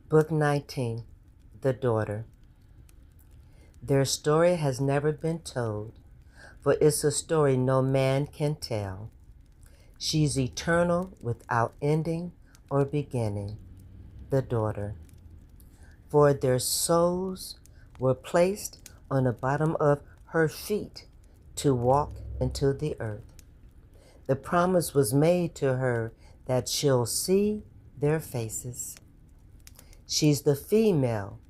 Book 19, The Daughter. Their story has never been told, for it's a story no man can tell. She's eternal without ending or beginning, the daughter. For their souls were placed on the bottom of her feet to walk into the earth. The promise was made to her that she'll see their faces. She's the female,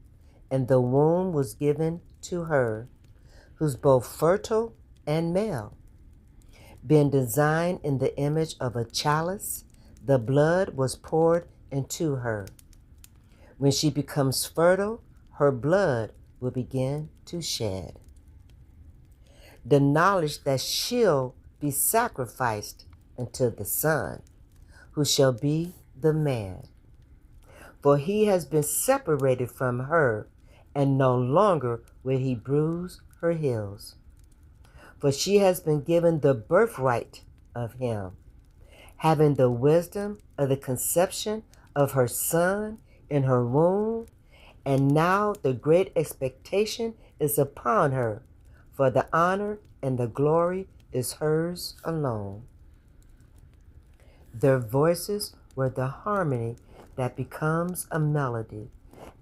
and the womb was given to her, who's both fertile and male. Being designed in the image of a chalice, the blood was poured into her. When she becomes fertile, her blood will begin to shed. The knowledge that she'll be sacrificed unto the Son, who shall be the man. For he has been separated from her, and no longer will he bruise her heels. For she has been given the birthright of him, having the wisdom of the conception of her Son in her womb, and now the great expectation is upon her, for the honor and the glory is hers alone. Their voices were the harmony that becomes a melody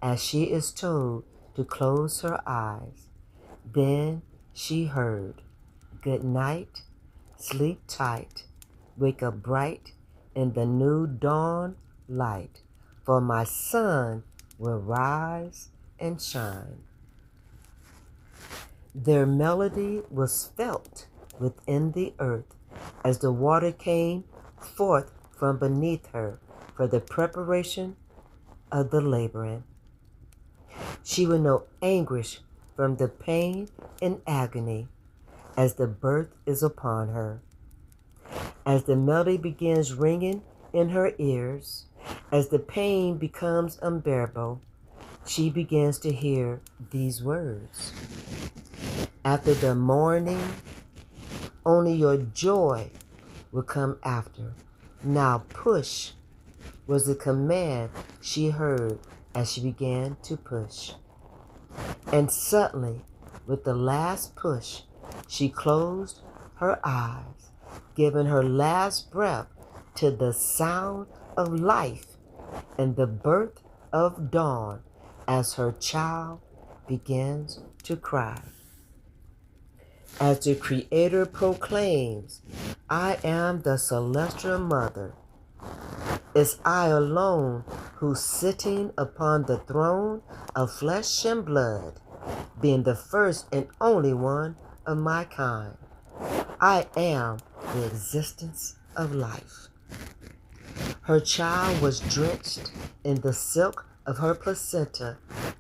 as she is told to close her eyes. Then she heard, "Good night, sleep tight, wake up bright in the new dawn light, for my Son will rise and shine." Their melody was felt within the earth as the water came forth from beneath her for the preparation of the laboring. She will know anguish from the pain and agony as the birth is upon her. As the melody begins ringing in her ears, as the pain becomes unbearable, she begins to hear these words. After the mourning, only your joy will come after. Now push was the command she heard as she began to push. And suddenly, with the last push, she closed her eyes, giving her last breath to the sound of life and the birth of dawn as her child begins to cry. As the Creator proclaims, "I am the celestial mother. It's I alone who's sitting upon the throne of flesh and blood, being the first and only one of my kind. I am the existence of life." Her child was drenched in the silk of her placenta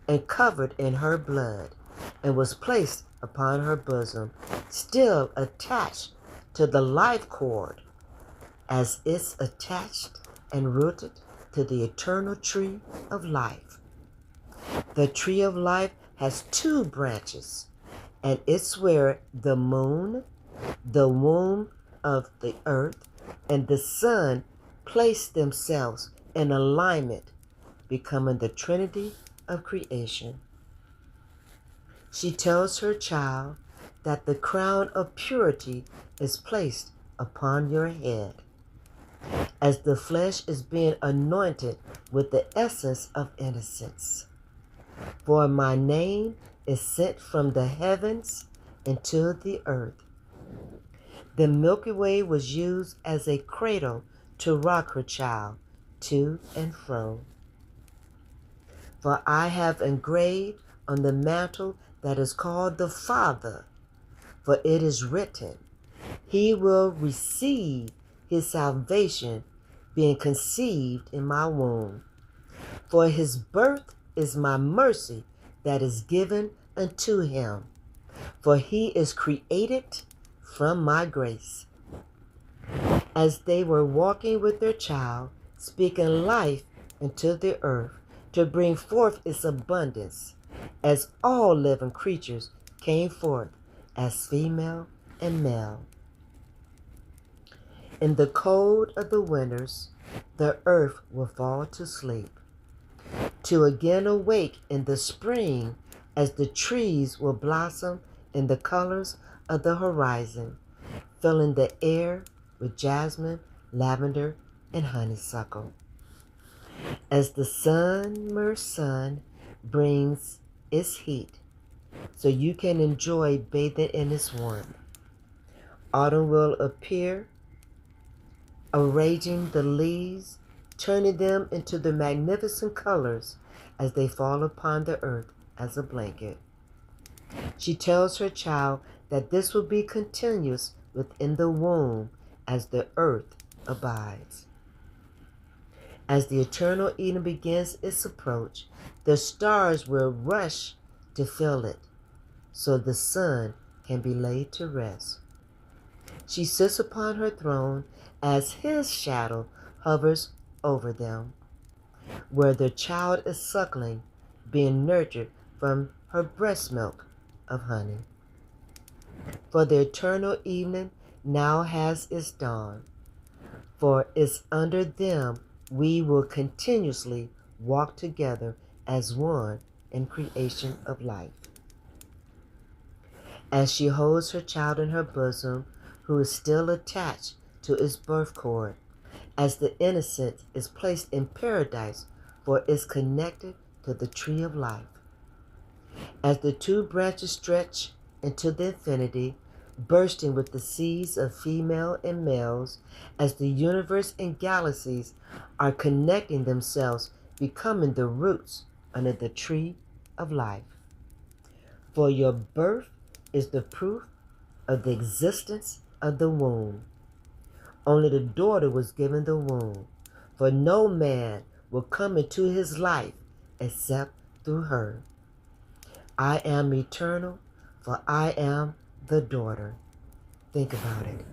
and covered in her blood, and was placed upon her bosom, still attached to the life cord, as it's attached and rooted to the eternal tree of life. The tree of life has two branches, and it's where the moon, the womb of the earth, and the sun place themselves in alignment, becoming the trinity of creation. She tells her child that the crown of purity is placed upon your head, as the flesh is being anointed with the essence of innocence. For my name is sent from the heavens into the earth. The Milky Way was used as a cradle to rock her child to and fro. For I have engraved on the mantle that is called the Father, for it is written, "He will receive his salvation being conceived in my womb. For his birth is my mercy that is given unto him, for he is created from my grace." As they were walking with their child, speaking life into the earth to bring forth its abundance, as all living creatures came forth as female and male. In the cold of the winters, the earth will fall to sleep. to again awake in the spring as the trees will blossom in the colors of the horizon, filling the air with jasmine, lavender, and honeysuckle. As the summer sun brings its heat, so you can enjoy bathing in its warmth, autumn will appear, arranging the leaves, turning them into the magnificent colors as they fall upon the earth as a blanket. She tells her child that this will be continuous within the womb as the earth abides. As the eternal Eden begins its approach, the stars will rush to fill it, so the sun can be laid to rest. She sits upon her throne as his shadow hovers over them, where the child is suckling, being nurtured from her breast milk of honey. For the eternal evening now has its dawn, for it's under them we will continuously walk together as one in creation of life. As she holds her child in her bosom, who is still attached to its birth cord, as the innocent is placed in paradise, for it's connected to the tree of life. As the two branches stretch into the infinity, bursting with the seeds of female and males, as the universe and galaxies are connecting themselves, becoming the roots under the tree of life. For your birth is the proof of the existence of the womb. Only the daughter was given the womb, for no man will come into his life except through her. I am eternal, for I am the daughter. Think about it.